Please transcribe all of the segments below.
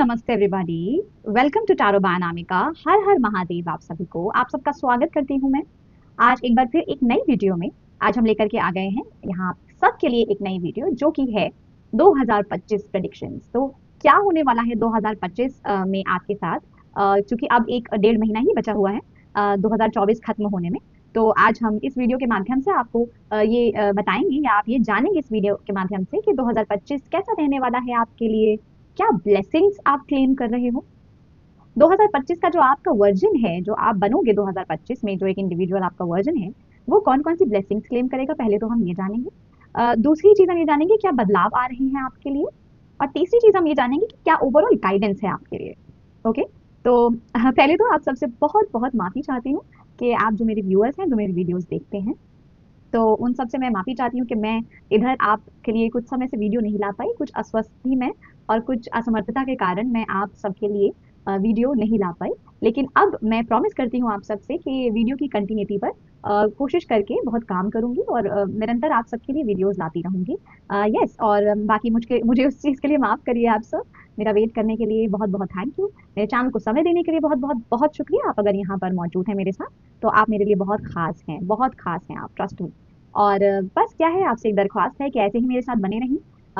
नमस्ते everybody. Welcome to tarot by Anamika. Har हर महादेव। आप सभी को आप सबका स्वागत करती हूँ मैं आज एक बार फिर एक नई वीडियो में। आज हम लेकर के आ गए हैं यहाँ सबके लिए एक नई वीडियो जो कि है 2025 प्रेडिक्शंस। तो क्या होने वाला है 2025 में आपके साथ, क्योंकि अब एक 1.5 महीना ही बचा हुआ है 2024 खत्म होने में। तो आज हम इस वीडियो के माध्यम से आपको ये बताएंगे या आप ये जानेंगे इस वीडियो के माध्यम से कि 2025 कैसा रहने वाला है आपके लिए, क्या ब्लेसिंग्स आप क्लेम कर रहे हो। 2025 का जो आपका वर्जन है, जो आप बनोगे 2025 में, जो एक इंडिविजुअल आपका वर्जन है, वो कौन कौन सी ब्लेसिंग्स क्लेम करेगा, पहले तो हम ये जानेंगे। दूसरी चीज हम ये जानेंगे क्या बदलाव आ रहे हैं आपके लिए, और तीसरी चीज हम ये जानेंगे कि क्या ओवरऑल गाइडेंस है आपके लिए। ओके। तो पहले तो आप सबसे बहुत बहुत माफी चाहती हूँ कि आप जो मेरे व्यूअर्स हैं, जो मेरे वीडियोस देखते हैं, तो उन सब से मैं माफी चाहती हूँ कि मैं इधर आपके लिए कुछ समय से वीडियो नहीं ला पाई, कुछ अस्वस्थ थी मैं, और कुछ असमर्थता के कारण मैं आप सबके लिए वीडियो नहीं ला पाई। लेकिन अब मैं प्रॉमिस करती हूँ आप सबसे कि वीडियो की कंटिन्यूटी पर कोशिश करके बहुत काम करूंगी और निरंतर आप सबके लिए वीडियोस लाती रहूंगी। यस, और बाकी मुझे मुझे उस चीज़ के लिए माफ करिए आप सब। मेरा वेट करने के लिए बहुत बहुत थैंक यू। मेरे चैनल को समय देने के लिए बहुत बहुत बहुत शुक्रिया। आप अगर यहाँ पर मौजूद हैं मेरे साथ, तो आप मेरे लिए बहुत खास हैं, बहुत खास हैं आप, ट्रस्ट मी। और बस क्या है, आपसे एक दरख्वास्त है कि ऐसे ही मेरे साथ बने रहें।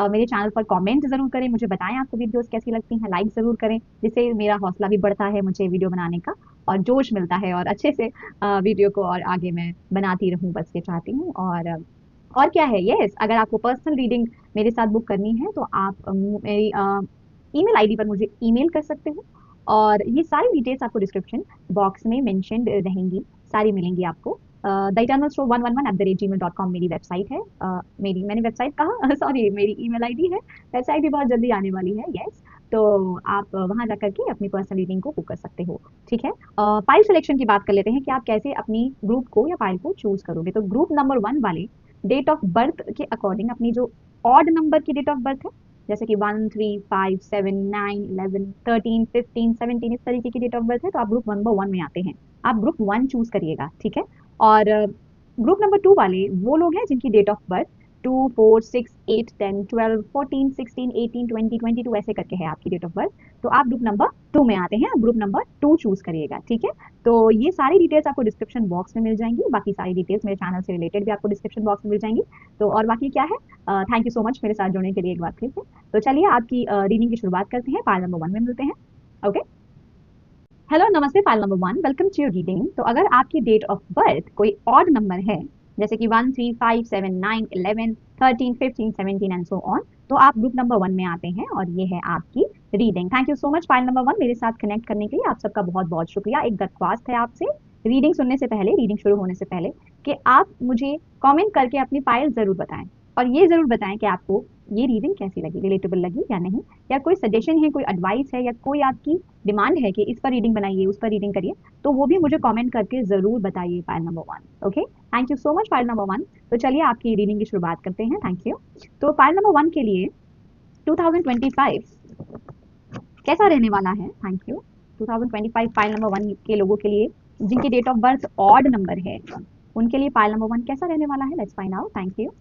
मेरे चैनल पर कमेंट ज़रूर करें, मुझे बताएं आपको वीडियोस कैसी लगती हैं, लाइक ज़रूर करें, जिससे मेरा हौसला भी बढ़ता है मुझे वीडियो बनाने का, और जोश मिलता है, और अच्छे से वीडियो को और आगे मैं बनाती रहूं, बस ये चाहती हूँ। और क्या है, यस, अगर आपको पर्सनल रीडिंग मेरे साथ बुक करनी है तो आप मेरी ईमेल आईडी पर मुझे ईमेल कर सकते हो, और ये सारी डिटेल्स आपको डिस्क्रिप्शन बॉक्स में मेंशन्ड रहेंगी, सारी मिलेंगी आपको। द इटर्नल स्टोर 111@gmail.com मेरी वेबसाइट है। मैंने वेबसाइट कहा सॉरी, मेरी ईमेल आईडी है। वेबसाइट भी बहुत जल्दी आने वाली है, यस। तो आप वहां जाकर के अपनी पर्सनल रीडिंग को बुक कर सकते हो, ठीक है। फाइल सिलेक्शन की बात कर लेते हैं कि आप कैसे अपनी ग्रुप को या फाइल को चूज करोगे। तो ग्रुप नंबर 1 वाले डेट ऑफ बर्थ के अकॉर्डिंग अपनी जो ऑड नंबर की डेट ऑफ बर्थ है, जैसे कि 1 3 5 7 9 11 13 15 17, इस तरीके की डेट ऑफ बर्थ है, तो आप ग्रुप नंबर 1 में आते हैं। आप ग्रुप 1 चूज करिएगा, ठीक है। और ग्रुप नंबर 2 वाले वो लोग हैं जिनकी डेट ऑफ बर्थ 2 4 6 8 10 12 14 16 18 20 22 ऐसे करके है आपकी डेट ऑफ बर्थ, तो आप ग्रुप नंबर 2 में आते हैं। आप ग्रुप नंबर 2 चूज करिएगा, ठीक है। तो ये सारी डिटेल्स आपको डिस्क्रिप्शन बॉक्स में मिल जाएंगी, बाकी सारी डिटेल्स मेरे चैनल से रिलेटेड भी आपको डिस्क्रिप्शन बॉक्स में मिल जाएंगी। तो और बाकी क्या है, थैंक यू सो मच मेरे साथ जुड़ने के लिए एक बार फिर से। तो चलिए आपकी रीडिंग की शुरुआत करते हैं, पार्ट नंबर 1 में मिलते हैं। ओके। हेलो, नमस्ते, file number 1, welcome to your reading. तो अगर आपकी डेट ऑफ बर्थ कोई ऑड नंबर है, जैसे कि 1 3 5 7 9 11 13 15 17 एंड सो ऑन, तो आप ग्रुप नंबर 1 में आते हैं, और ये है आपकी reading. Thank you so much file number 1 मेरे साथ कनेक्ट करने के लिए, आप सबका बहुत बहुत शुक्रिया। एक दरख्वास्त है आपसे रीडिंग सुनने से पहले, रीडिंग शुरू होने से पहले, कि आप मुझे कमेंट करके अपनी फाइल जरूर बताएं, और ये जरूर बताएं कि आपको ये रीडिंग कैसी लगी, रिलेटेबल लगी या नहीं, या कोई सजेशन है, कोई एडवाइस है, या कोई आपकी डिमांड है कि इस पर रीडिंग बनाइए, उस पर रीडिंग करिए, तो वो भी मुझे कमेंट करके जरूर बताइए file number 1। Okay, thank you so much file number 1। तो चलिए आपकी रीडिंग की शुरुआत करते हैं, थैंक यू। तो फाइल नंबर 1 के लिए 2025 कैसा रहने वाला है, थैंक यू। 2025 फाइल नंबर 1 के लोगों के लिए जिनकी date of birth odd number है, उनके लिए फाइल नंबर 1 कैसा रहने वाला है, let's find out, thank you.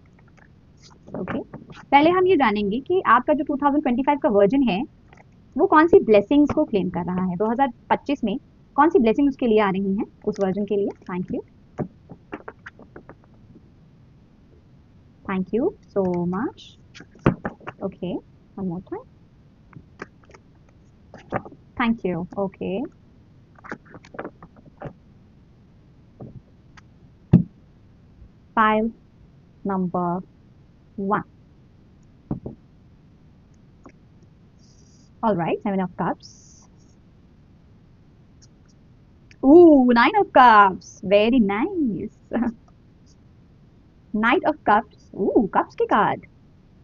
Okay, पहले हम ये जानेंगे कि आपका जो 2025 का वर्जन है, वो कौन सी ब्लेसिंग्स को क्लेम कर रहा है 2025 में, कौन सी ब्लेसिंग उसके लिए आ रही हैं उस वर्जन के लिए। Thank you so much. Okay, one more time, thank you. Okay, file number 1, all right, 7 of cups. Ooh, 9 of cups, very nice. Knight of cups, ooh, cups की card,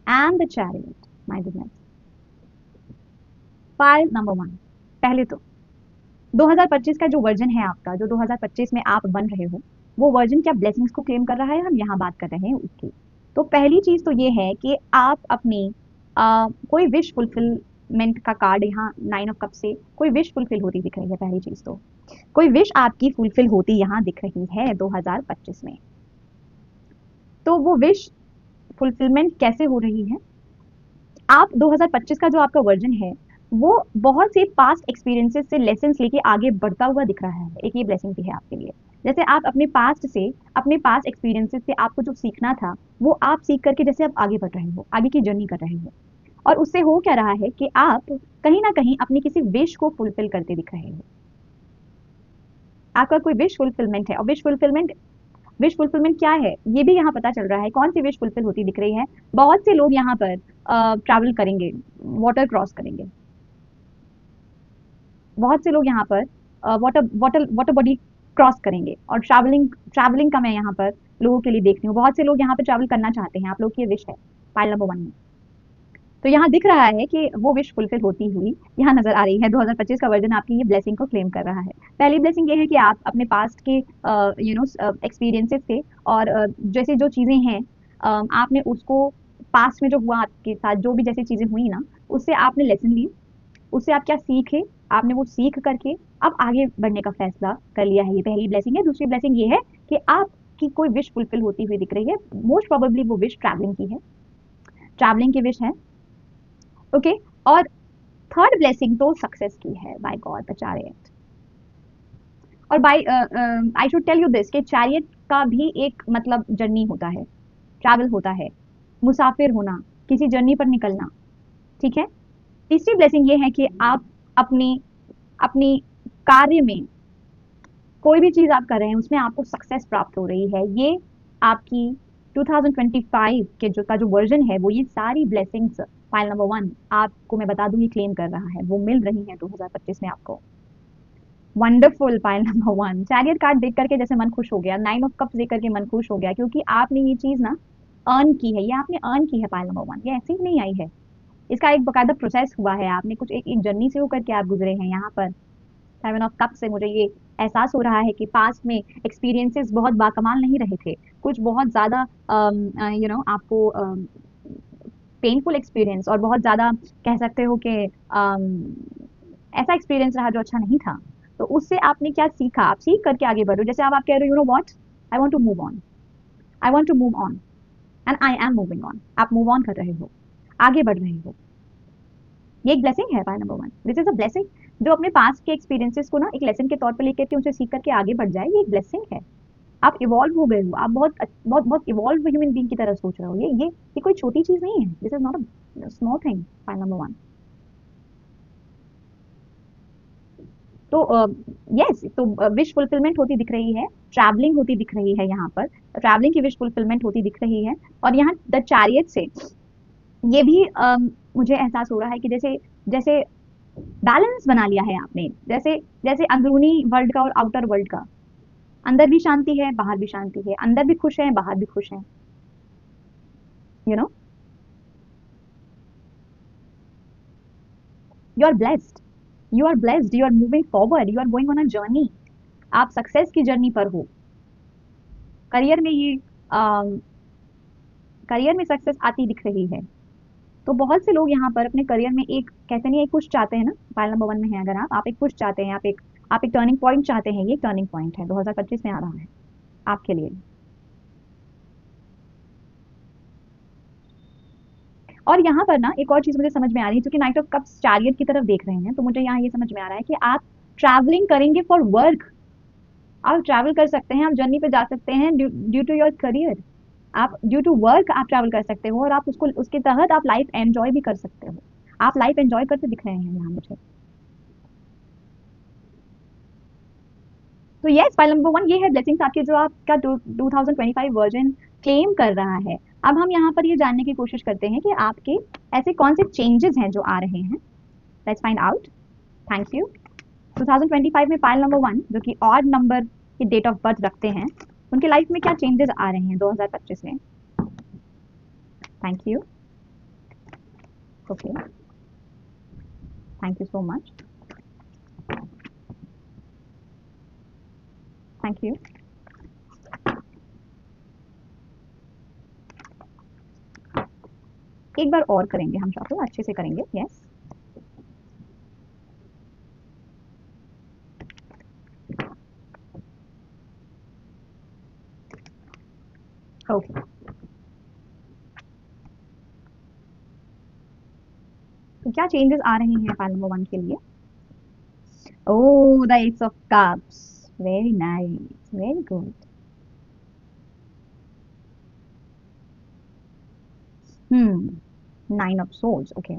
and the chariot, my goodness। File number 1, पहले तो 2025 का जो version है आपका, जो 2025 में आप बन रहे हो, वो वर्जन क्या ब्लेसिंग्स को क्लेम कर रहा है, हम यहाँ बात कर रहे हैं उसकी। तो पहली चीज तो ये है कि आप अपनी कोई विश फुलफिलमेंट का कार्ड यहाँ 9 of cups से कोई विश फुलफिल होती दिख रही है। पहली चीज तो कोई विश आपकी फुलफिल होती यहाँ दिख रही है 2025 में। तो वो विश फुलफिलमेंट कैसे हो रही है, आप 2025 का जो आपका वर्जन है, वो बहुत से पास्ट एक्सपीरियंसेस से लेसन्स लेके आगे बढ़ता हुआ दिख रहा है। एक ये ब्लेसिंग भी है आपके लिए। जैसे आप अपने पास्ट से, अपने पास्ट एक्सपीरियंसेस से आपको जो सीखना था, वो आप सीख करके जैसे आप आगे बढ़ रहे हो, आगे की जर्नी कर रहे हो। और उससे हो क्या रहा है कि आप कहीं ना कहीं अपनी किसी विश को फुलफिल करते दिख रहे हो। आपका कोई विश फुलफिलमेंट है, और विश फुलफिलमेंट क्या है ये भी यहाँ पता चल रहा है। कौन सी विश फुलफिल होती दिख रही है? बहुत से लोग यहाँ पर ट्रैवल करेंगे, वाटर क्रॉस करेंगे। बहुत से लोग यहाँ पर water water water body cross करेंगे, और ट्रैवलिंग ट्रैवलिंग का मैं यहाँ पर लोगों के लिए देख रही हूँ। बहुत से लोग यहाँ पर ट्रैवल करना चाहते हैं, आप लोग की विश है पाइल नंबर 1 में। तो यहाँ दिख रहा है कि वो विश फुलफिल होती हुई यहाँ नजर आ रही है। 2025 का वर्जन आपकी ये ब्लेसिंग को क्लेम कर रहा है। पहली ब्लेसिंग ये है कि आप अपने पास्ट के एक्सपीरियंसेस से, और जैसे जो चीजें हैं, आपने उसको, पास्ट में जो हुआ आपके साथ, जो भी जैसी चीजें हुई ना, उससे आपने लेसन ली, उससे आप क्या सीखे, आपने वो सीख करके अब आगे बढ़ने का फैसला कर लिया है। ये पहली ब्लेसिंग है। दूसरी ब्लेसिंग ये है कि आपकी कोई विश फुलफिल होती हुई दिख रही है। मोस्ट प्रोबेबली वो विश ट्रैवलिंग की है, ट्रैवलिंग की विश है। ओके। और थर्ड ब्लेसिंग तो सक्सेस की है, बाय गॉड द चैरियट। और by I should tell you this कि चैरियट का भी एक मतलब जर्नी होता है, ट्रैवल होता है, मुसाफिर होना, किसी जर्नी पर निकलना। ठीक है। तीसरी ब्लेसिंग ये है कि आप अपनी अपनी कार्य में, कोई भी चीज आप कर रहे हैं उसमें आपको सक्सेस प्राप्त हो रही है। ये आपकी 2025 के जो का जो वर्जन है, वो ये सारी ब्लेसिंग्स फाइल नंबर 1 आपको मैं बता दूं ये क्लेम कर रहा है, वो मिल रही है 2025 में आपको। Wonderful pile number 1। Chariot card देख करके जैसे मन खुश हो गया, 9 ऑफ कप्स देख करके मन खुश हो गया, क्योंकि आपने ये चीज ना अर्न की है, ये आपने अर्न की है पाइल नंबर 1। ये ऐसे ही नहीं आई है, इसका एक बकायदा प्रोसेस हुआ है। आपने कुछ एक जर्नी से होकर के आप गुजरे हैं। यहाँ पर 7 ऑफ कप से मुझे ये एहसास हो रहा है कि पास्ट में एक्सपीरियंसेस बहुत बाकमाल नहीं रहे थे, कुछ बहुत ज्यादा आपको पेनफुल एक्सपीरियंस, और बहुत ज्यादा कह सकते हो कि ऐसा एक्सपीरियंस रहा जो अच्छा नहीं था। तो उससे आपने क्या सीखा, आप सीख करके आगे बढ़ो। जैसे अब आप कह रहे हो, you know what, I want to move on, I want to move on, and I am moving on. आप मूव ऑन कर रहे हो, आगे बढ़ रहे हो। ये एक ब्लेसिंग है, पाई number 1। This is a blessing. जो अपने पास्ट के एक्सपीरियंसेस को ना एक लेसन के तौर पर लेकर के उनसे सीख करके आगे बढ़ जाए, ये एक ब्लेसिंग है। आप इवॉल्व हो गए हो, आप बहुत बहुत बहुत इवॉल्व ह्यूमन बीइंग की तरह सोच रहे हो। ये कोई छोटी चीज नहीं है। This is not a small thing, pi number 1। तो यस, तो विश फुलफिलमेंट होती दिख रही है, ट्रैवलिंग होती दिख रही है यहाँ पर, ट्रैवलिंग की विश फुलफिलमेंट होती दिख रही है। और यहाँ द चैरियट से ये भी मुझे एहसास हो रहा है कि जैसे जैसे बैलेंस बना लिया है आपने, जैसे जैसे अंदरूनी वर्ल्ड का और आउटर वर्ल्ड का। अंदर भी शांति है, बाहर भी शांति है, अंदर भी खुश है, बाहर भी खुश है। You know, you are blessed, you are blessed, you are moving forward, you are going on a journey. आप सक्सेस की जर्नी पर हो। करियर में ये करियर में सक्सेस आती दिख रही है। तो बहुत से लोग यहाँ पर अपने करियर में एक, कहते नहीं, एक पुश चाहते हैं ना। फाइल नंबर 1 में है, अगर आप एक पुश चाहते हैं, आप एक टर्निंग पॉइंट चाहते हैं। ये टर्निंग पॉइंट है, 2025 में आ रहा है आपके लिए। और यहाँ पर ना एक और चीज मुझे समझ में आ रही है, क्योंकि नाइट ऑफ कप्स चैरियट की तरफ देख रहे हैं, तो मुझे यहाँ ये समझ में आ रहा है कि आप ट्रैवलिंग करेंगे फॉर वर्क। आप ट्रैवल कर सकते हैं, आप जर्नी पे जा सकते हैं ड्यू टू योर करियर। आप ड्यू टू वर्क आप ट्रैवल कर सकते हो, और आप उसको उसके तहत आप लाइफ एंजॉय भी कर सकते हो। आप लाइफ एंजॉय करते दिख रहे हैं यहाँ मुझे। तो यस, फाइल नंबर 1 ये है ब्लेसिंग्स आपके, जो आपका 2025 वर्जन क्लेम कर रहा है। अब हम यहाँ पर ये जानने की कोशिश करते हैं कि आपके ऐसे कौन से चेंजेस हैं जो आ रहे हैं। Let's find out. Thank you. 2025 में फाइल नंबर 1 जो कि ऑड नंबर की डेट ऑफ बर्थ रखते हैं, उनके लाइफ में क्या चेंजेस आ रहे हैं 2025 में। Thank you. Okay, thank you so much. Thank you. एक बार और करेंगे हम, शॉपिंग अच्छे से करेंगे। Yes, okay. तो क्या चेंजेस आ रहे हैं पाइल नंबर 1 के लिए? Oh, the ace of cups, very nice, very good. Nine of swords, okay.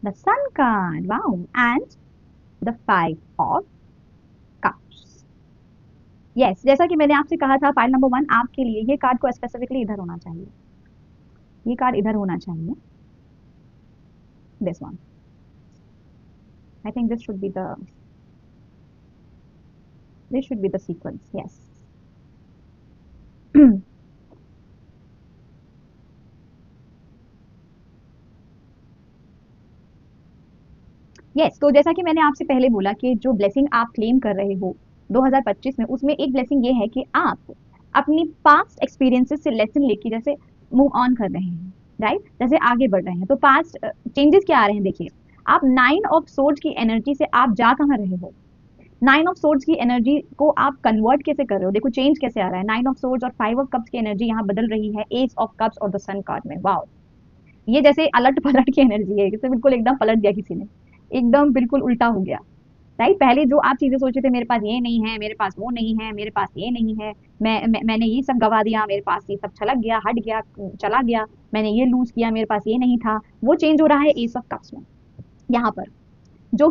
The sun card, wow, and the five of cups. Yes, जैसा कि मैंने आपसे कहा था पाइल नंबर 1 आपके लिए ये कार्ड को स्पेसिफिकली इधर होना चाहिए, ये कार्ड इधर होना चाहिए, this one. I think this should be the sequence, yes. Yes, तो जैसा कि मैंने आपसे पहले बोला कि जो ब्लेसिंग आप क्लेम कर रहे हो 2025 में, उसमें एक ब्लेसिंग ये है कि आप अपनी पास्ट एक्सपीरियंसेस से लेसन लेके जैसे मूव ऑन कर रहे हैं, राइट, जैसे आगे बढ़ रहे हैं। तो पास्ट चेंजेस क्या आ रहे हैं, देखिए आप 9 ऑफ सोर्ड्स की एनर्जी से आप जा कहाँ रहे हो, 9 ऑफ सोर्ड्स की एनर्जी को आप कन्वर्ट कैसे कर रहे हो, देखो चेंज कैसे आ रहा है। 9 ऑफ सोर्ड्स और 5 ऑफ कप्स की एनर्जी यहाँ बदल रही है एज ऑफ कप्स और द सन कार्ड में। वाओ, ये जैसे अलट पलट की एनर्जी है, जैसे बिल्कुल एकदम पलट दिया किसी ने, एकदम बिल्कुल उल्टा हो गया, राइट। पहले जो आप चीजें सोचे थे, मेरे पास ये नहीं है, मेरे पास वो नहीं है, मेरे पास ये नहीं है, मैंने ये सब गवा दिया, मेरे पास ये सब छलक गया, हट गया, चला गया, मैंने ये लूज किया, मेरे पास ये नहीं था, वो चेंज हो रहा है एस ऑफ कप्स में यहाँ पर, जो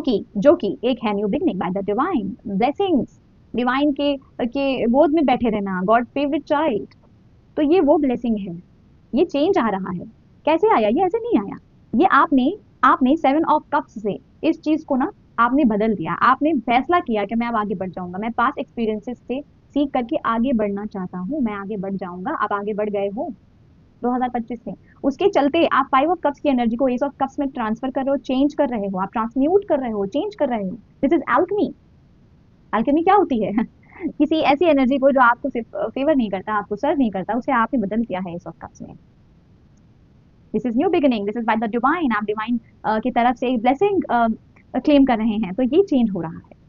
कि एक है new beginning by the divine blessings, divine के गोद में बैठे रहना, गॉड फेवरेट चाइल्ड। तो ये वो ब्लेसिंग है, ये चेंज आ रहा है। कैसे आया, ये ऐसे नहीं आया, ये आपने आपने 7 ऑफ कप्स से इस चीज को ना आपने बदल दिया, आपने फैसला किया कि मैं अब आगे बढ़ जाऊंगा, मैं पास्ट एक्सपीरियंसेस से सीख करके आगे बढ़ना चाहता हूँ, मैं आगे बढ़ जाऊंगा। आप आगे बढ़ गए हो 2025 में, उसके चलते आप 5 ऑफ कप्स की एनर्जी को एस ऑफ कप्स में ट्रांसफर कर रहे हो, चेंज कर रहे हो, आप ट्रांसम्यूट कर रहे हो, चेंज कर रहे हो। This is alchemy. एल्केमी क्या होती है? किसी ऐसी एनर्जी को जो आपको सिर्फ फेवर नहीं करता, आपको सर्व नहीं करता, उसे आपने बदल दिया है एस ऑफ कप्स में। This is new beginning, this is by the divine, आप डिवाइन की तरफ से ब्लेसिंग क्लेम कर रहे हैं, तो ये चेंज हो रहा है।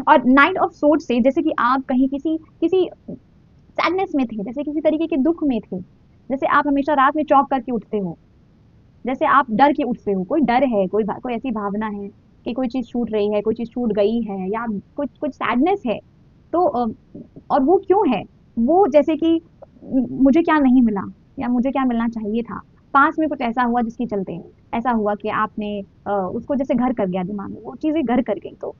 और नाइट ऑफ सोर्ड से जैसे कि आप कहीं किसी किसी सैडनेस में थे, जैसे किसी तरीके के दुख में थे, जैसे आप हमेशा रात में चौंक करके उठते हो, जैसे आप डर के उठते हो, कोई डर है, कोई ऐसी भावना है कि कोई चीज छूट रही है, कोई चीज छूट गई है, या कुछ कुछ सैडनेस है। तो और वो क्यों है, वो जैसे कि मुझे क्या नहीं मिला या मुझे क्या मिलना चाहिए था, पास में कुछ ऐसा हुआ जिसके चलते ऐसा हुआ कि आपने उसको जैसे घर कर गया दिमाग में, वो चीजें घर कर गई, तो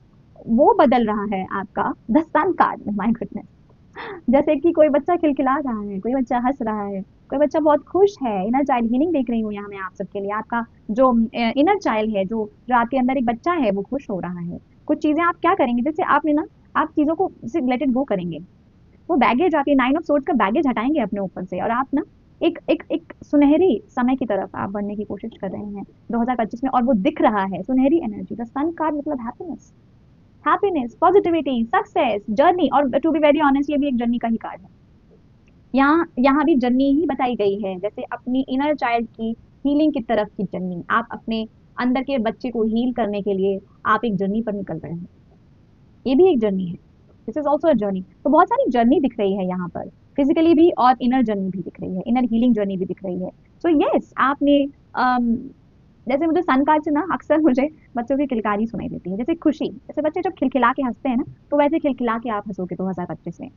वो बदल रहा है आपका द सन कार्ड में। माय गुडनेस, जैसे कि कोई बच्चा खिलखिला रहा है, कोई बच्चा हंस रहा है, कोई बच्चा बहुत खुश है, इनर चाइल्ड हीलिंग देख रही हूँ यहाँ मैं आप सबके लिए। आपका जो इनर चाइल्ड है, जो आपके अंदर एक बच्चा है, वो खुश हो रहा है। कुछ चीजें आप क्या करेंगे, जैसे आपने ना, आप चीजों को लेट इट गो करेंगे, वो बैगेज आती है, 9 ऑफ सोर्ड्स का बैगेज हटाएंगे अपने ऊपर से, और आप ना एक सुनहरी समय की तरफ आप बढ़ने की कोशिश कर रहे हैं 2025 में, और वो दिख रहा है सुनहरी एनर्जी। द सन कार्ड मतलब happiness, happiness, positivity, success, journey, और टू बी वेरी ऑनेस्ट ये भी एक जर्नी का ही कार्ड है। यहाँ यहाँ भी जर्नी ही बताई गई है, जैसे अपनी इनर चाइल्ड की हीलिंग की तरफ की जर्नी, आप अपने अंदर के बच्चे को हील करने के लिए आप एक जर्नी पर निकल रहे हैं, ये भी एक जर्नी है, this is also a journey. तो बहुत सारी जर्नी दिख रही है यहाँ पर, फिजिकली भी, और इनर जर्नी भी दिख रही है, इनर हीलिंग जर्नी भी दिख रही है। सो यस, आपने जैसे मुझे सन कार्ड से ना अक्सर मुझे बच्चों की किलकारी सुनाई देती है, जैसे खुशी, जैसे बच्चे जब खिलखिला के हंसते हैं ना, तो वैसे खिलखिला के आप हंसोगे 2025 में,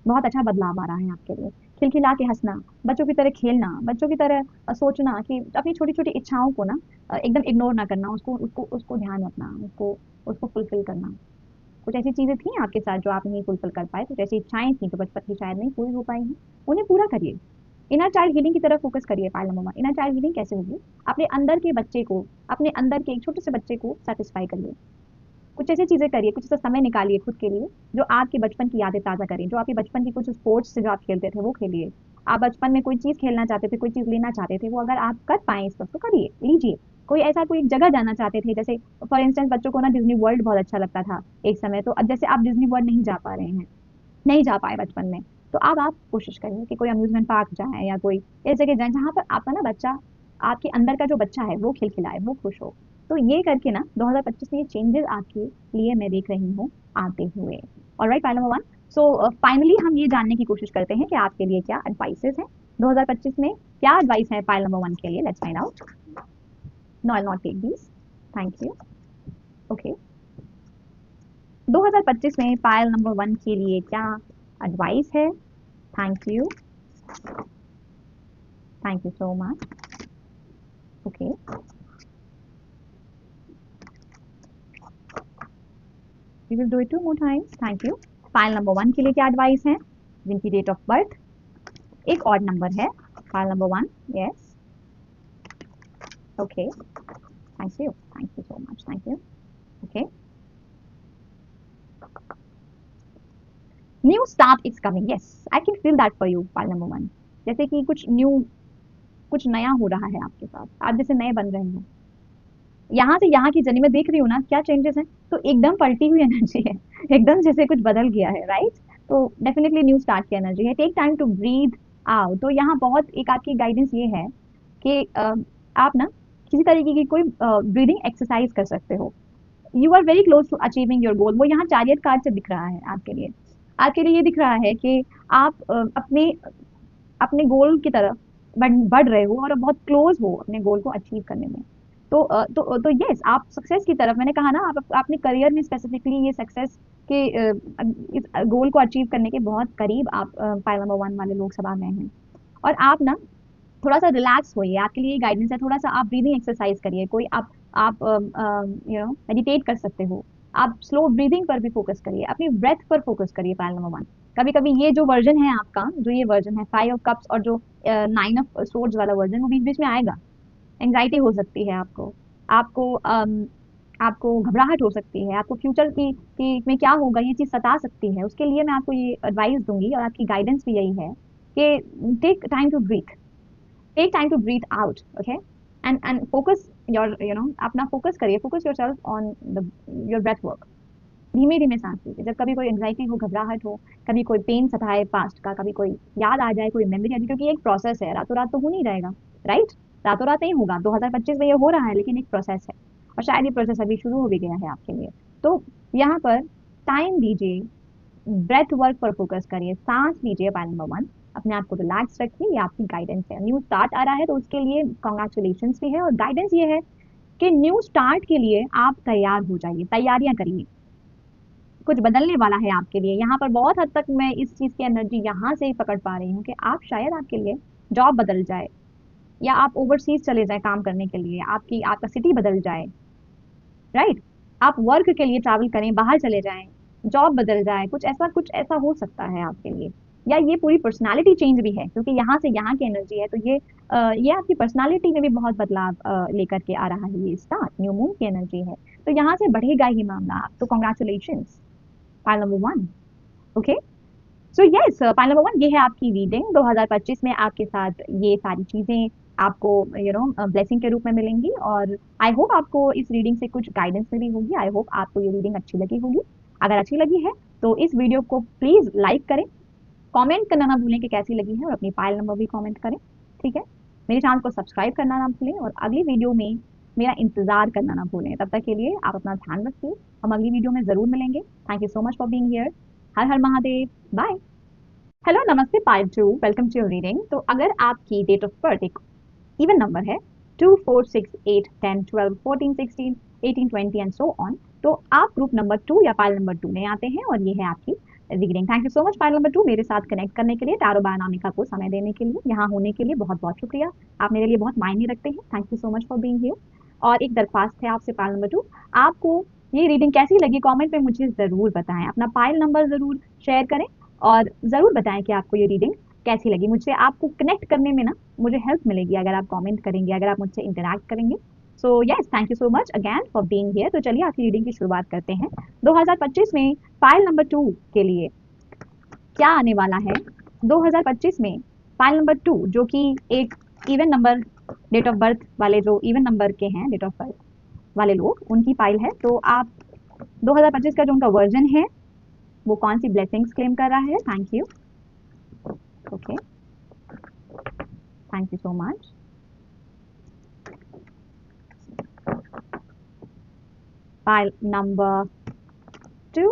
बहुत अच्छा बदलाव आ रहा है आपके लिए। खिलखिला के हंसना, बच्चों की तरह खेलना, बच्चों की तरह सोचना कि अपनी छोटी छोटी इच्छाओं को ना एकदम इग्नोर ना करना, उसको उसको उसको ध्यान रखना, उसको उसको फुलफिल करना। कुछ ऐसी चीजें थी आपके साथ जो आप नहीं फुलफिल कर पाए, कुछ ऐसी इच्छाएं थी जो बचपन की शायद नहीं पूरी हो पाई हैं, उन्हें पूरा करिए। इनर चाइल्ड हीलिंग की तरफ फोकस करिए पायल नंबर 1। इनर चाइल्ड हीलिंग कैसे होगी, अपने अंदर के बच्चे को, अपने अंदर के एक छोटे से बच्चे को सेटिस्फाई करिए, कुछ ऐसी चीजें करिए, कुछ ऐसा समय निकालिए खुद के लिए जो आपके बचपन की यादें ताजा करें, जो आपके बचपन की कुछ स्पोर्ट्स से जो आप खेलते थे वो खेलिए, आप बचपन में कोई चीज खेलना चाहते थे, कोई चीज लेना चाहते थे, वो अगर आप कर पाए इस वक्त तो करिए, लीजिए। कोई ऐसा कोई जगह जाना चाहते थे, जैसे फॉर इंस्टेंस बच्चों को ना डिज्नी वर्ल्ड बहुत अच्छा लगता था एक समय, तो अब जैसे आप डिज्नी वर्ल्ड नहीं जा पा रहे हैं, नहीं जा पाए बचपन में, तो अब आप कोशिश करिए कि कोई अम्यूजमेंट पार्क जाए, या कोई ऐसी जगह जाए जहाँ पर आपका ना बच्चा, आपके अंदर का जो बच्चा है वो खिलखिलाए, वो खुश हो। तो ये करके ना 2025 में ये चेंजेस आपके लिए मैं देख रही हूँ आते हुए। Alright, pile number 1। So finally हम ये जानने की कोशिश करते हैं कि आपके लिए क्या एडवाइसेस हैं 2025 में, क्या एडवाइस है पाइल नंबर 1 के लिए, let's find out. No I not take this, thank you. Okay, 2025 में पायल नंबर 1 के लिए क्या एडवाइस है? Thank you, thank you so much. Okay, we will do it 2 more times, thank you. Pile number 1 के लिए क्या एडवाइस है? जिनकी डेट ऑफ बर्थ एक ऑड नंबर है, pile number 1, yes, okay, thank you so much, thank you. Okay, new start is coming, yes, I can feel that for you pile number 1। जैसे कि कुछ नया हो रहा है आपके साथ, आप जैसे नए बन रहे हो। यहाँ से यहाँ की जर्नी में देख रही हूँ ना क्या चेंजेस हैं, तो एकदम पलटी हुई एनर्जी है, एकदम जैसे कुछ बदल गया है, राइट? तो डेफिनेटली न्यू स्टार्ट की एनर्जी है। Take time to breathe out. तो यहाँ बहुत एक आपकी गाइडेंस ये है कि आप ना किसी तरीके की कोई ब्रीदिंग एक्सरसाइज कर सकते हो। You are very close to achieving your goal. वो यहाँ चैरियट कार्ड से दिख रहा है आपके लिए। आपके लिए ये दिख रहा है कि आप अपने अपने गोल की तरफ बढ़ रहे हो और बहुत क्लोज हो अपने गोल को अचीव करने में। तो यस, आप सक्सेस की तरफ, मैंने कहा ना, आप अपने करियर में स्पेसिफिकली ये सक्सेस के इस गोल को अचीव करने के बहुत करीब आप पाइल नंबर 1 वाले लोग सभा में हैं। और आप ना थोड़ा सा रिलैक्स होइए, आपके लिए गाइडेंस है, थोड़ा सा आप ब्रीदिंग एक्सरसाइज करिए, कोई आप यू नो मेडिटेट कर सकते हो। आप स्लो ब्रीदिंग पर भी फोकस करिए, अपनी ब्रेथ पर फोकस करिए पायल नंबर 1। कभी कभी ये जो वर्जन है आपका, जो ये वर्जन है 5 ऑफ कप्स और जो 9 ऑफ सोर्ड्स वाला वर्जन, वो बीच बीच में आएगा। एंग्जाइटी हो सकती है आपको, आपको आपको घबराहट हो सकती है, आपको फ्यूचर की में क्या होगा ये चीज सता सकती है। उसके लिए मैं आपको ये एडवाइस दूंगी और आपकी गाइडेंस भी यही है कि take time to breathe, take time to breathe out, okay, and focus your, you know, अपना फोकस करिए, focus yourself on the your breath work। धीमे धीमे सांस लीजिए। जब कभी कोई एंग्जाइटी हो, घबराहट हो, कभी कोई पेन सताए पास्ट का, कभी कोई याद आ जाए, कोई मेमोरी आ जाए, क्योंकि एक प्रोसेस है, रातों रात तो हो नहीं जाएगा, राइट? रातों रात नहीं होगा, 2025 में ये हो रहा है, लेकिन एक प्रोसेस है और शायद ये प्रोसेस अभी शुरू हो भी गया है आपके लिए। तो यहाँ पर टाइम दीजिए, ब्रेथ वर्क पर फोकस करिए, सांस लीजिए पायल नंबर 1, अपने आप को रिलैक्स रखिए। ये आपकी गाइडेंस है। न्यू स्टार्ट आ रहा है तो उसके लिए कॉन्ग्रेचुलेशन भी है, और गाइडेंस ये है कि न्यू स्टार्ट के लिए आप तैयार हो जाइए, तैयारियां करिए। कुछ बदलने वाला है आपके लिए। यहाँ पर बहुत हद तक मैं इस चीज की एनर्जी यहाँ से ही पकड़ पा रही हूँ कि आप शायद, आपके लिए जॉब बदल जाए, या आप ओवरसीज चले जाए काम करने के लिए, आपका सिटी बदल जाए, राइट? आप वर्क के लिए ट्रैवल करें, बाहर चले जाएं, जॉब बदल जाए, कुछ ऐसा हो सकता है आपके लिए। या ये पूरी पर्सनालिटी चेंज भी है, क्योंकि यहाँ से यहाँ की एनर्जी है, तो ये आपकी पर्सनालिटी में भी बहुत बदलाव लेकर के आ रहा है। ये स्टार्ट न्यू मून की एनर्जी है, तो यहाँ से बढ़ेगा ही मामला। तो congratulation pile number 1। Okay, so yes, pile number 1, ये है आपकी रीडिंग। 2025 में आपके साथ ये सारी चीजें आपको ब्लेसिंग के रूप में मिलेंगी, और आई होप आपको इस रीडिंग से कुछ गाइडेंस मिली होगी। आई होप आपको ये रीडिंग अच्छी लगी होगी। अगर अच्छी लगी है तो इस वीडियो को प्लीज लाइक करें, कमेंट करना ना भूलें कि कैसी लगी है, और अपनी पाइल नंबर भी कमेंट करें, ठीक है? मेरे चैनल को सब्सक्राइब करना ना भूलें, और अगली वीडियो में मेरा इंतजार करना ना भूलें। तब तक के लिए आप अपना ध्यान रखिए, हम अगली वीडियो में जरूर मिलेंगे। Thank you so much for being here. Her her Mahadev, bye. Hello, नमस्ते pile 2, welcome to your reading. तो अगर आपकी डेट ऑफ बर्थ एक इवन नंबर है, 2, 4, 6, 8, 10, 12, 14, 16, 18, 20 एंड सो ऑन, तो आप ग्रुप नंबर 2 या पायल नंबर 2 में आते हैं, और ये है आपकी reading. Thank you so much pile number 2, मेरे साथ कनेक्ट करने के लिए, टैरो बाय अनामिका को समय देने के लिए, यहाँ होने के लिए बहुत बहुत शुक्रिया। आप मेरे लिए बहुत मायने रखते हैं। Thank you so much for being here. और एक दरख्वास्त है आपसे पायल नंबर 2, आपको ये रीडिंग कैसी लगी कमेंट में मुझे जरूर बताएं। अपना पायल नंबर जरूर शेयर करें, और जरूर बताएं कि आपको ये रीडिंग कैसी लगी। मुझसे आपको कनेक्ट करने में ना मुझे हेल्प मिलेगी अगर आप कमेंट करेंगे, अगर आप मुझसे इंटरैक्ट करेंगे। So yes, thank you so much again for being here. तो चलिए आपकी रीडिंग की शुरुआत करते हैं। 2025 में फाइल नंबर 2 के लिए क्या आने वाला है? 2025 में फाइल नंबर 2, जो कि एक even number date of birth वाले, जो इवन नंबर के हैं डेट ऑफ बर्थ वाले लोग, उनकी फाइल है। तो आप 2025 का जो उनका वर्जन है, वो कौन सी ब्लेसिंग्स क्लेम कर रहा है? Thank you, okay, thank you so much. File number 2,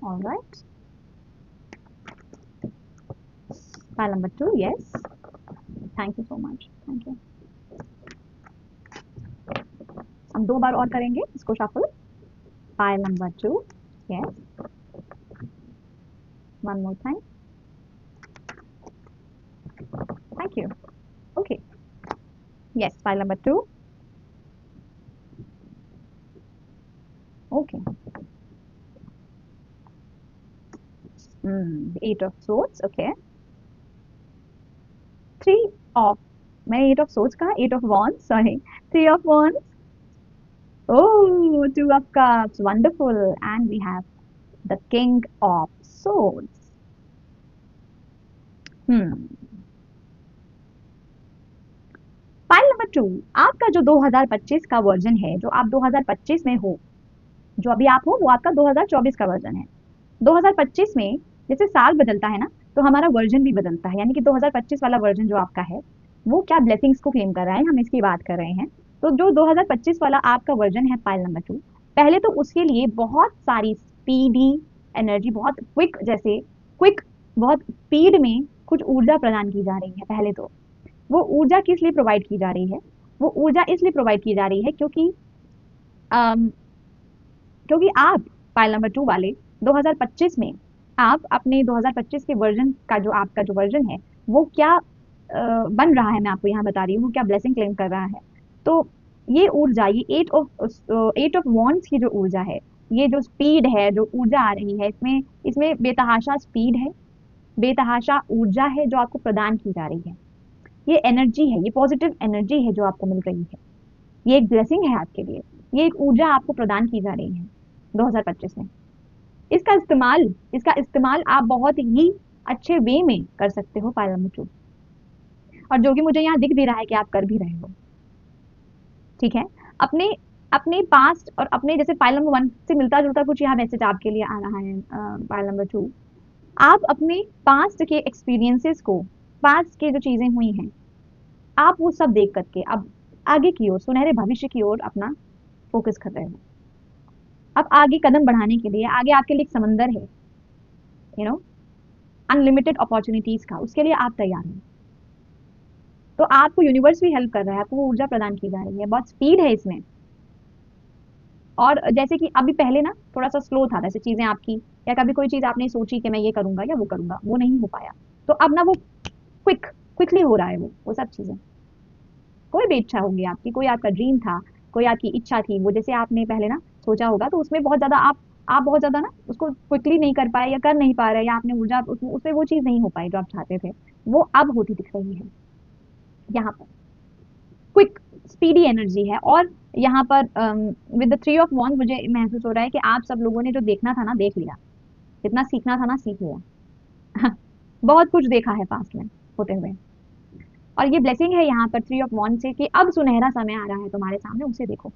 all right, file number 2, yes, thank you so much, thank you, हम 2 बार और करेंगे इसको shuffle. Pile number 2, yes, one more time, thank you, okay, yes, pile number 2, okay, 8 of swords, okay, 3 of, मैंने 8 of swords कहा, 8 of wands, sorry, 3 of wands, oh, 2 of cups, wonderful, and we have the king of swords. File number 2, आपका जो 2025 का version है, जो आप 2025 में हो, जो अभी आप हो वो आपका 2024 का वर्जन है। 2025 में जैसे साल बदलता है ना, तो हमारा वर्जन भी बदलता है, यानी कि 2025 वाला वर्जन जो आपका है वो क्या ब्लेसिंग्स को क्लेम कर रहा है, हम इसकी बात कर रहे हैं। तो जो 2025 वाला आपका वर्जन है पाइल नंबर 2, पहले तो उसके लिए बहुत सारी स्पीडी एनर्जी, बहुत क्विक, जैसे क्विक, बहुत स्पीड में कुछ ऊर्जा प्रदान की जा रही है। पहले तो वो ऊर्जा किस लिए प्रोवाइड की जा रही है? वो ऊर्जा इसलिए प्रोवाइड की जा रही है क्योंकि क्योंकि आप फाइल नंबर 2 वाले 2025 में आप अपने 2025 के वर्जन का जो आपका जो वर्जन है वो क्या बन रहा है, मैं आपको यहाँ बता रही हूँ क्या ब्लेसिंग क्लेम कर रहा है। तो ये ऊर्जा, ये एट ऑफ वॉन्ड्स की जो ऊर्जा है, ये जो स्पीड है, जो ऊर्जा आ रही है, इसमें इसमें बेतहाशा स्पीड है, बेतहाशा ऊर्जा है जो आपको प्रदान की जा रही है। ये एनर्जी है, ये पॉजिटिव एनर्जी है जो आपको मिल रही है, ये एक ब्लेसिंग है आपके लिए, ये एक ऊर्जा आपको प्रदान की जा रही है 2025 में। इसका इस्तेमाल आप बहुत ही अच्छे वे में कर सकते हो पाइल नंबर 2, और जो कि मुझे यहाँ दिख भी रहा है कि आप कर भी रहे हो। ठीक है, अपने अपने पास्ट और अपने जैसे पाइल नंबर 1 से मिलता जुलता कुछ यहाँ मैसेज आपके लिए आ रहा है पाइल नंबर 2। आप अपने पास्ट के एक्सपीरियंसेस को, पास्ट के जो चीजें हुई हैं, आप वो सब देख करके अब आगे की ओर, सुनहरे भविष्य की ओर अपना फोकस कर रहे हो। अब आगे कदम बढ़ाने के लिए, आगे आपके लिए एक समंदर है, यू नो, अनलिमिटेड अपॉर्चुनिटीज का, उसके लिए आप तैयार हैं। तो आपको यूनिवर्स भी हेल्प कर रहा है, आपको वो ऊर्जा प्रदान की जा रही है, बहुत स्पीड है इसमें। और जैसे कि अभी पहले ना थोड़ा सा स्लो था वैसे चीजें आपकी, या कभी कोई चीज आपने सोची कि मैं ये करूंगा या वो करूंगा, वो नहीं हो पाया, तो अब ना वो क्विकली हो रहा है, वो सब चीजें। कोई भी इच्छा होगी आपकी, कोई आपका ड्रीम था, कोई आपकी इच्छा थी, वो जैसे आपने पहले ना सोचा होगा, तो उसमें बहुत ज्यादा आप बहुत ज्यादा ना उसको क्विकली नहीं कर पाए या कर नहीं पा रहे, या आपने ऊर्जा उसमें वो चीज नहीं हो पाई जो आप चाहते थे, वो अब होती दिख रही है। यहाँ पर क्विक स्पीडी एनर्जी है। और यहाँ पर विद द 3 ऑफ वॉन्ड्स मुझे महसूस हो रहा है कि आप सब लोगों ने जो देखना था ना देख लिया, जितना सीखना था ना सीख लिया। बहुत कुछ देखा है पास्ट में होते हुए, और ये ब्लेसिंग है यहाँ पर 3 ऑफ वॉन्ड्स से कि अब सुनहरा समय आ रहा है तुम्हारे सामने, उसे देखो।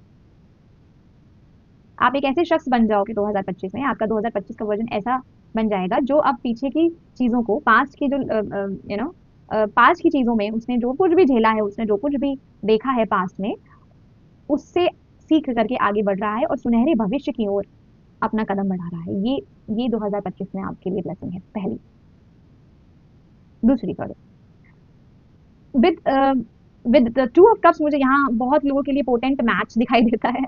आप एक ऐसे शख्स बन जाओगे 2025 में, आपका 2025 का वर्जन ऐसा बन जाएगा जो अब पीछे की चीजों को, पास्ट की जो पास्ट की चीजों में उसने जो कुछ भी झेला है, उसने जो कुछ भी देखा है पास्ट में, उससे सीख करके आगे बढ़ रहा है और सुनहरे भविष्य की ओर अपना कदम बढ़ा रहा है। ये 2025 में आपके लिए ब्लेसिंग है, पहली। दूसरी, sorry, with with the 2 of cups मुझे यहाँ बहुत लोगों के लिए पोटेंट मैच दिखाई देता है।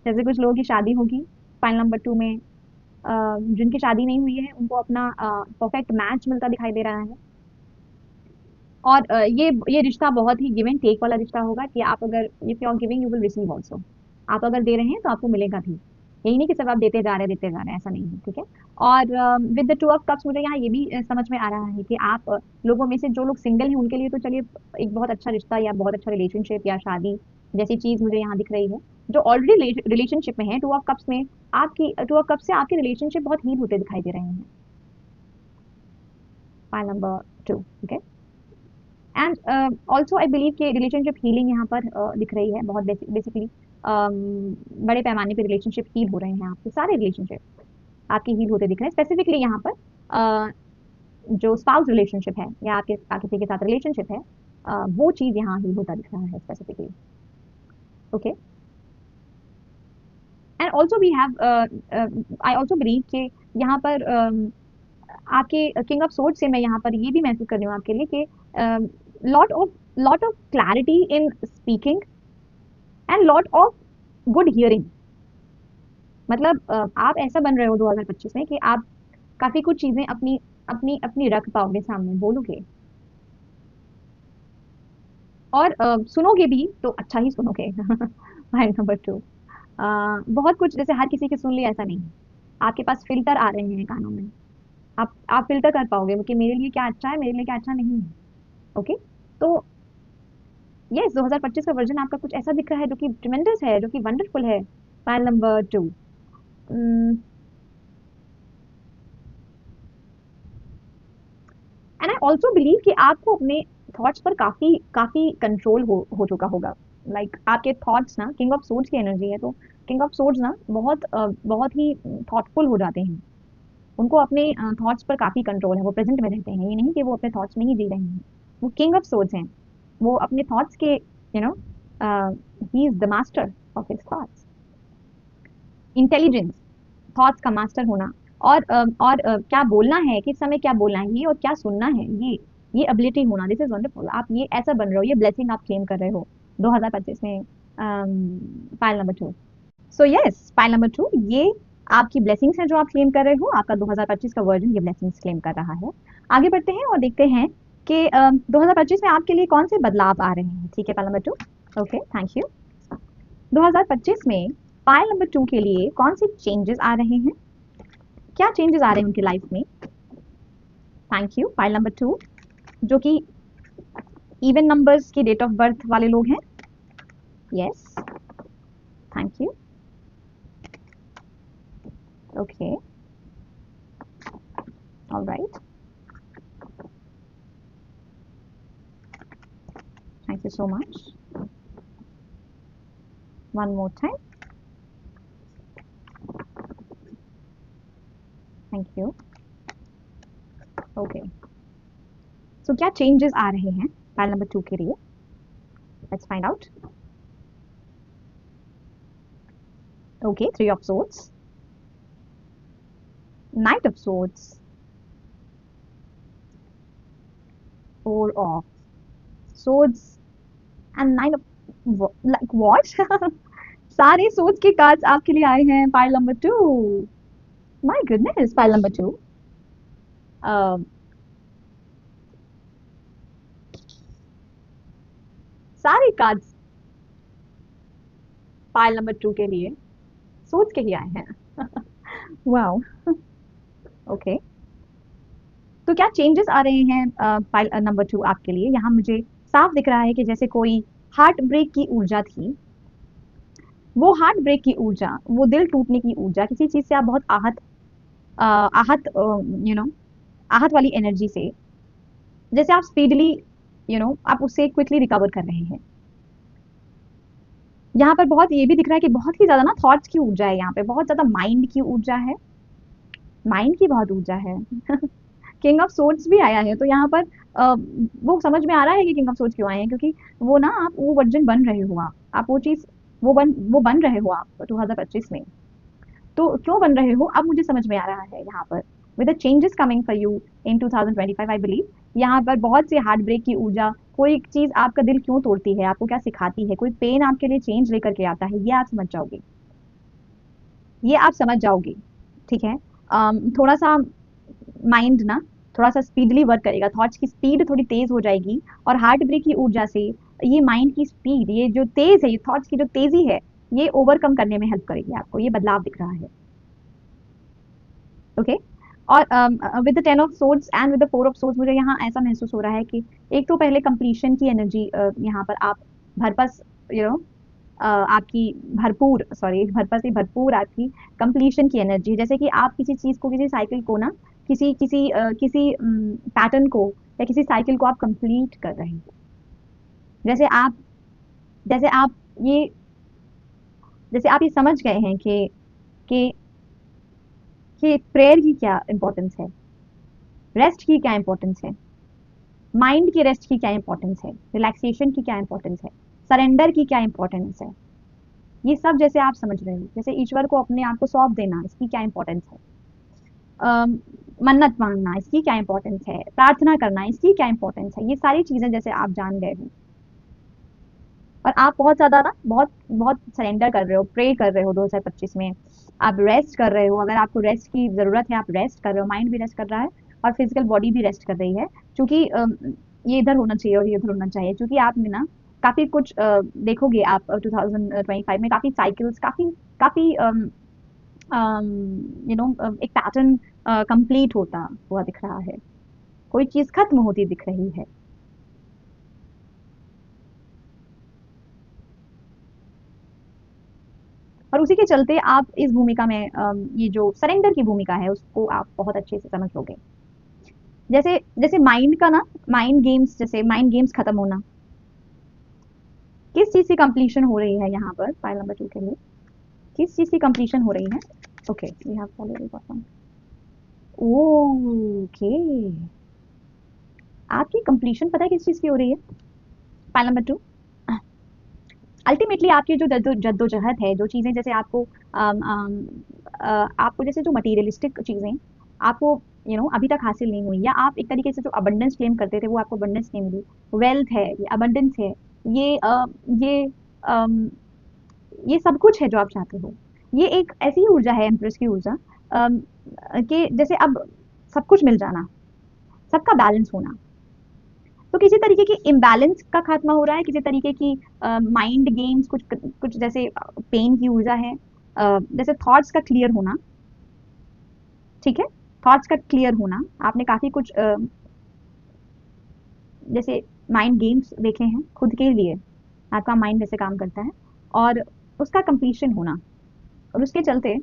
जैसे कुछ लोगों की शादी होगी फाइल नंबर 2 में, जिनकी शादी नहीं हुई है उनको अपना परफेक्ट मैच मिलता दिखाई दे रहा है। और ये रिश्ता बहुत ही गिव एंड टेक वाला रिश्ता होगा कि आप अगर, if you are giving you will receive also, आप अगर दे रहे हैं तो आपको मिलेगा भी, यही नहीं कि सिर्फ आप देते जा रहे हैं, ऐसा नहीं है। ठीक है, और विद द 2 ऑफ कप्स मुझे यहाँ ये भी समझ में आ रहा है कि आप लोगों में से जो लोग सिंगल हैं उनके लिए तो चलिए एक बहुत अच्छा रिश्ता या बहुत अच्छा रिलेशनशिप या शादी जैसी चीज मुझे यहाँ दिख रही है। जो ऑलरेडी रिलेशनशिप में है 2 ऑफ कप्स में, आपकी 2 ऑफ कप्स से आपके रिलेशनशिप बहुत हील होते दिखाई दे रहे हैं फाइल नंबर 2। ठीक है, एंड ऑल्सो आई बिलीव कि रिलेशनशिप हीलिंग यहाँ पर दिख रही है बहुत बेसिकली। बड़े पैमाने पे रिलेशनशिप हील हो रहे हैं, आपके सारे रिलेशनशिप आपकी हील होते दिख रहे हैं। स्पेसिफिकली यहाँ पर जो स्पाउस रिलेशनशिप है या आपके किसी के साथ रिलेशनशिप है, वो चीज यहाँ हील होता दिख रहा है specifically. Okay, and also we have, I also believe कि यहाँ पर आपके किंग ऑफ सोर्ड से मैं यहाँ पर ये भी महसूस कर रही हूँ आपके लिए कि lot of clarity in speaking and lot of good hearing, मतलब आप ऐसा बन रहे हो 2025 में कि आप काफी कुछ चीजें अपनी अपनी अपनी रख पाओगे, सामने बोलोगे और सुनोगे भी तो अच्छा ही सुनोगे। पॉइंट नंबर 2, बहुत कुछ जैसे हर किसी की सुन ली ऐसा नहीं है, आपके पास फिल्टर आ रहे हैं कानों में, आप फिल्टर कर पाओगे कि मेरे लिए क्या अच्छा है, मेरे लिए क्या अच्छा नहीं है। ओके, तो यस 2025 का वर्जन आपका कुछ ऐसा दिख रहा है जो कि ट्रिमेंडस है, जो कि वंडरफुल है। File number 2, and I also believe कि आपको अपने थॉट्स पर काफी काफी कंट्रोल हो चुका होगा। लाइक आपके थॉट्स ना, किंग ऑफ सोर्ड्स की एनर्जी है, तो किंग ऑफ सोर्ड्स ना बहुत ही थॉटफुल हो जाते हैं, उनको अपने थॉट्स पर काफी कंट्रोल है, वो प्रेजेंट में रहते हैं, ये नहीं कि वो अपने थॉट्स में ही जी रहे हैं। वो किंग ऑफ सोर्ड्स हैं, वो अपने थॉट्स के no he is the master of his thoughts. Intelligence, thoughts का मास्टर होना, और क्या बोलना है, किस समय क्या बोलना है, ये और क्या सुनना है, ये एबिलिटी होना, दिस इज वंडरफुल। आप ये ऐसा बन रहे हो, ये ब्लेसिंग आप क्लेम कर रहे हो 2025 में। File number 2, so yes file number 2, ये आपकी ब्लेसिंग्स हैं जो आप क्लेम कर रहे हो, आपका 2025 का वर्जन ये ब्लेसिंग्स क्लेम कर रहा है। आगे बढ़ते हैं और देखते हैं कि 2025 में आपके लिए कौन से बदलाव आ रहे हैं। ठीक है, file number 2, okay thank you. 2025 में फाइल नंबर 2 के लिए कौन से चेंजेस आ रहे हैं, क्या चेंजेस आ रहे हैं उनकी लाइफ में। थैंक यू, फाइल नंबर 2, जो कि इवन नंबर्स की डेट ऑफ बर्थ वाले लोग हैं। Yes, thank you, okay, alright, thank you so much, one more time, thank you, okay. So क्या चेंजेस आ रहे हैं फाइल नंबर 2 के लिए, let's find out. Okay, 3 of swords, night of swords, 4 of swords and 9 of, like what. सारे swords के cards आपके लिए आए हैं file number 2। My goodness, file number 2, सारे कार्ड्स फाइल नंबर 2 के लिए सोच के ही आए हैं। Wow, okay. तो क्या चेंजेस आ रहे हैं फाइल नंबर 2 आपके लिए, यहाँ मुझे साफ दिख रहा है कि जैसे कोई हार्ट ब्रेक की ऊर्जा थी, वो हार्ट ब्रेक की ऊर्जा, वो दिल टूटने की ऊर्जा, किसी चीज से आप बहुत आहत आहत वाली एनर्जी से, जैसे आप स्पीडली आप उससे क्विकली रिकवर कर रहे हैं। यहाँ पर बहुत ये भी दिख रहा है कि बहुत ही ज्यादा ना थॉट्स की ऊर्जा है, यहाँ पे बहुत ज्यादा माइंड की ऊर्जा है, माइंड की बहुत ऊर्जा है। किंग ऑफ सोर्ड्स भी आया है, तो यहाँ पर वो समझ में आ रहा है कि किंग ऑफ सोर्ड्स क्यों आए हैं, क्योंकि वो ना आप वो वर्जन बन रहे हो, आप वो चीज वो बन रहे हो आप 2025 में। तो क्यों बन रहे हो अब मुझे समझ में आ रहा है यहाँ पर, with the changes coming for you in 2025 I believe, यहाँ पर बहुत से हार्ट ब्रेक की ऊर्जा, कोई चीज आपका दिल क्यों तोड़ती है, आपको क्या सिखाती है, कोई पेन आपके लिए चेंज लेकर के आता है, ये आप समझ जाओगे, ये आप समझ जाओगे। ठीक है, थोड़ा सा माइंड ना थोड़ा सा स्पीडली वर्क करेगा, थॉट्स की स्पीड थोड़ी तेज हो जाएगी, और हार्ट ब्रेक की ऊर्जा से ये माइंड की स्पीड, ये जो तेज है, ये थॉट्स की जो तेजी है, ये ओवरकम करने में हेल्प करेगी आपको, ये बदलाव दिख रहा है। ओके, और with the 10 of swords and with the 4 of swords मुझे यहाँ ऐसा महसूस हो रहा है कि एक तो पहले कंप्लीशन की एनर्जी, यहाँ पर आप भरपस आपकी भरपूर, सॉरी भरपस से भरपूर आपकी कंप्लीशन की एनर्जी, जैसे कि आप किसी चीज को, किसी साइकिल को ना, किसी पैटर्न को या किसी साइकिल को आप कंप्लीट कर रहे हैं। जैसे आप जैसे आप ये जैसे आप ये समझ गए हैं कि कि प्रेयर की क्या इंपॉर्टेंस है, रेस्ट की क्या इंपॉर्टेंस है, माइंड की रेस्ट की क्या इंपॉर्टेंस है, रिलैक्सेशन की क्या इंपॉर्टेंस है, सरेंडर की क्या इंपॉर्टेंस है, ये सब जैसे आप समझ रहे हो, जैसे ईश्वर को अपने आप को सौंप देना, इसकी क्या इंपॉर्टेंस है, मन्नत मांगना, इसकी क्या इंपॉर्टेंस है, प्रार्थना करना, इसकी क्या इंपॉर्टेंस है, ये सारी चीजें जैसे आप जान गए हो। और आप बहुत ज़्यादा ना बहुत बहुत सरेंडर कर रहे हो, प्रे कर रहे हो 2025 में। आप रेस्ट कर रहे हो, अगर आपको रेस्ट की ज़रूरत है आप रेस्ट कर रहे हो, माइंड भी रेस्ट कर रहा है और फिजिकल बॉडी भी रेस्ट कर रही है, क्योंकि ये इधर होना चाहिए और ये इधर होना चाहिए, क्योंकि आपने ना काफ़ी कुछ देखोगे आप 2025 में काफ़ी साइकिल्स, काफ़ी काफ़ी एक पैटर्न कंप्लीट होता हुआ दिख रहा है, कोई चीज़ खत्म होती दिख रही है। और उसी के चलते आप इस भूमिका में ये जो सरेंडर की भूमिका है उसको आप बहुत अच्छे से समझ लोगे। जैसे जैसे माइंड का ना, माइंड गेम्स, जैसे माइंड गेम्स खत्म होना, किस चीज की कंप्लीशन हो रही है यहाँ पर फाइल नंबर 2 के लिए, किस चीज की कंप्लीशन हो रही है? Okay, we have already got one. Okay, आपकी कंप्लीशन पता है किस चीज की हो रही है? फाइल नंबर 2, अल्टीमेटली आपकी जो जद्दोजहद है, जो चीज़ें जैसे आपको आपको जैसे जो मटीरियलिस्टिक चीज़ें आपको अभी तक हासिल नहीं हुई, या आप एक तरीके से जो अबंडेंस क्लेम करते थे वो आपको अबंडेंस नहीं मिली, वेल्थ है, ये अबंडेंस है, ये ये अम, ये सब कुछ है जो आप चाहते हो। ये एक ऐसी ऊर्जा है, एम्प्रेस की ऊर्जा, कि जैसे अब सब कुछ मिल जाना, सबका बैलेंस होना। तो किसी तरीके की इम्बैलेंस का खात्मा हो रहा है, किसी तरीके की माइंड गेम्स, कुछ कुछ जैसे पेन की ऊर्जा है, जैसे थॉट्स का क्लियर होना, ठीक है, थॉट्स का क्लियर होना, आपने काफी कुछ जैसे माइंड गेम्स देखे हैं खुद के लिए, आपका माइंड जैसे काम करता है, और उसका कंप्लीशन होना, और उसके चलते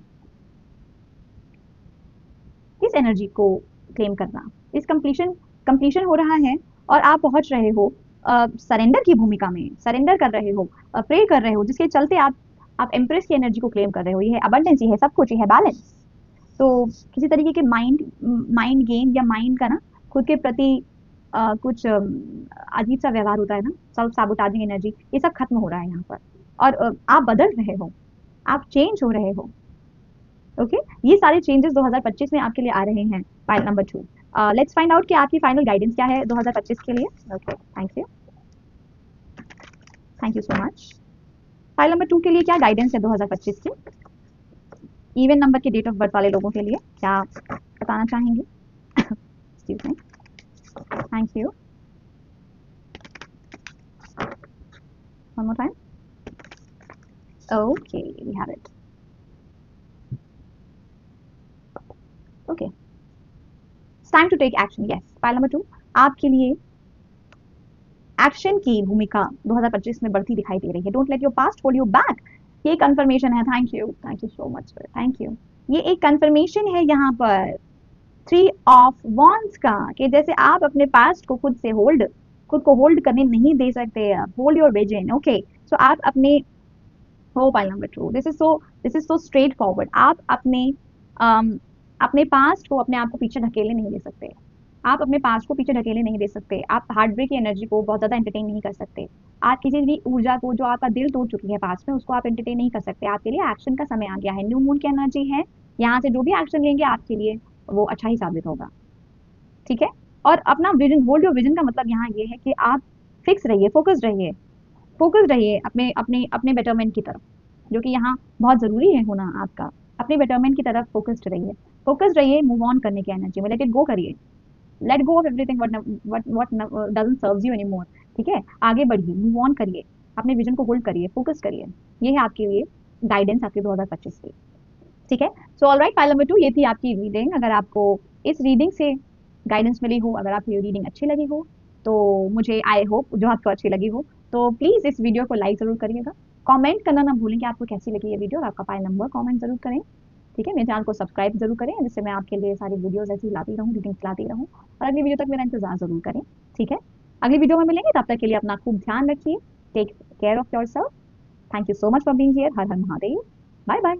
इस एनर्जी को क्लेम करना, इस कंप्लीशन कंप्लीशन हो रहा है, और आप पहुंच रहे हो सरेंडर की भूमिका में, सरेंडर कर रहे हो, प्रे कर रहे हो, जिसके चलते आप एम्प्रेस की एनर्जी को क्लेम कर रहे हो। ये है अबंडेंस, ये है सब कुछ, ये है बैलेंस। तो किसी तरीके के माइंड माइंड गेम या माइंड का ना खुद के प्रति कुछ अजीब सा व्यवहार होता है ना, सेल्फ साबोटाजिंग एनर्जी, ये सब खत्म हो रहा है यहाँ पर, और आप बदल रहे हो, आप चेंज हो रहे हो। ओके, ये सारे चेंजेस 2025 में आपके लिए आ रहे हैं। File number 2, let's find out कि आपकी फाइनल गाइडेंस क्या है 2025 के लिए। Okay, thank you so much. File number 2 के लिए क्या गाइडेंस है 2025 की, इवन नंबर के डेट ऑफ बर्थ वाले लोगों के लिए क्या बताना चाहेंगे? Excuse me, thank you, one more time. Okay, we have it. Okay, it's time to take action. Yes, file number 2 आपके लिए एक्शन की भूमिका 2025 में बढ़ती दिखाई दे रही है। Don't let your past hold you back, ये कंफर्मेशन है। Thank you so much sir, thank you. ये एक कंफर्मेशन है यहाँ पर 3 ऑफ वॉन्ड्स का, कि जैसे आप अपने पास्ट को खुद को होल्ड करने नहीं दे सकते। Hold your vision. ओके, सो आप अपने हो pile number 2, this is so straight forward. आप अपने पास्ट को, अपने आप को पीछे ढकेले नहीं दे सकते, आप अपने पास्ट को पीछे ढकेले नहीं दे सकते, आप हार्ट ब्रेक की एनर्जी को बहुत ज़्यादा एंटरटेन नहीं कर सकते, आप किसी भी ऊर्जा को जो आपका दिल तोड़ चुकी है पास्ट में उसको आप एंटरटेन नहीं कर सकते। आपके लिए एक्शन का समय आ गया है, न्यू मून की एनर्जी है, यहाँ से जो भी एक्शन लेंगे आपके लिए वो अच्छा ही साबित होगा, ठीक है। और अपना विजन, होल्ड योर विजन का मतलब यहाँ ये है कि आप फिक्स रहिए, फोकस रहिए अपने अपने अपने बेटरमेंट की तरफ, जो कि यहाँ बहुत ज़रूरी है होना आपका। अपने बेटरमेंट की तरफ फोकस्ड रहिए, मूव ऑन करने की एनर्जी में, लेट इट गो करिए, let go of everything what doesn't serves you anymore, ठीक है। आगे बढ़िए, मूव ऑन करिए, अपने विजन को होल्ड करिए, फोकस करिए। ये है आपके लिए गाइडेंस आपके 2025 की, ठीक है। सो ऑलराइट, फाइल नंबर 2 ये थी आपकी रीडिंग। अगर आपको इस रीडिंग से गाइडेंस मिली हो, अगर आपको ये रीडिंग अच्छी लगी हो, तो मुझे आई होप जो आपको अच्छी लगी हो, तो प्लीज़ इस वीडियो को लाइक ज़रूर करिएगा, कमेंट करना ना भूलें कि आपको कैसी लगी ये वीडियो, और आपका फाइल नंबर कमेंट ज़रूर करें, ठीक है। मेरे चैनल को सब्सक्राइब जरूर करें, जिससे मैं आपके लिए सारी वीडियोस ऐसी लाती रहूँ, रीडिंग्स लाती रहूँ, और अगली वीडियो तक मेरा इंतजार जरूर करें, ठीक है। अगली वीडियो में मिलेंगे, तब तक के लिए अपना खूब ध्यान रखिए, take care of yourself. Thank you so much for being here. Her her Mahadev, bye bye.